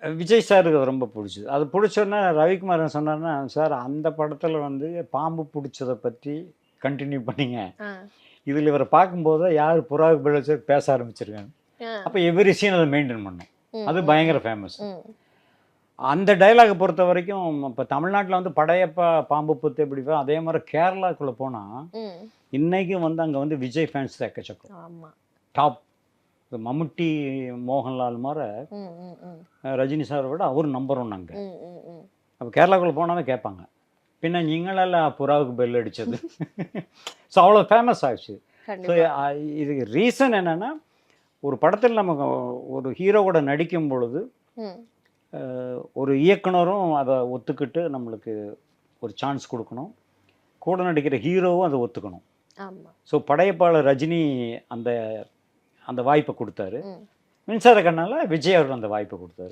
விஜய் சாருக்கு அது ரொம்ப பிடிச்சது. அது பிடிச்சோன்னே ரவிக்குமார் என்ன சொன்னார்னா, "சார் அந்த படத்துல வந்து பாம்பு புடிச்சத பத்தி கன்டின்யூ பண்ணீங்க. ஆ. இதுல இவர பார்க்கும்போது யார் புறாவுக்கு பதிலா வச்சு பேச ஆரம்பிச்சிருக்காங்க." ஆ. அப்ப எவ்ரி சீன் அத மெயின்டெயின் பண்ணோம். ம், அது ம், பயங்கர ம். ஃபேமஸ். ம். அந்த டயலாக பொறுத்தவரைக்கும் இப்ப தமிழ்நாட்டுல வந்து படையப்பா, பாம்பு புத்து எப்படி அதே மாரி கேரளாக்குள்ள போனா, ம். இன்னைக்கும் வந்து அங்க வந்து விஜய் ஃபேன்ஸ் தான் எக்கச்சக்கம். ஆமா. டாப். மம்முட்டி, மோகன்லால் மார ம், ம், ம். ரஜினி சார விட அவரு நம்பர் 1 அங்க. ம், ம், ம். அப்ப கேரளாக்குள்ள போனாவே கேட்பாங்க. பின்ன நீங்களல்ல புறாவுக்கு பெல் அடிச்சது. ஸோ அவ்வளோ ஃபேமஸ் ஆச்சு. ஸோ கண்டிப்பா. இதுக்கு ரீசன் என்னன்னா, ஒரு படத்தில் நம்ம ஒரு ஹீரோவோட நடிக்கும் பொழுது, ம். ஒரு இயக்குனரும் அத ஒத்துக்கிட்டு நம்மளுக்கு ஒரு சான்ஸ் குடுக்கணும். கூட நடிக்கிற ஹீரோவும் அத ஒத்துக்கணும். ஆமா. ஸோ படையப்பாளர் ரஜினி அந்த அந்த வாய்ப்ப குடுத்தாரு. ம். மின்சார கண்ணால விஜய் அவர்கள் அந்த வாய்ப்ப குடுத்தாரு.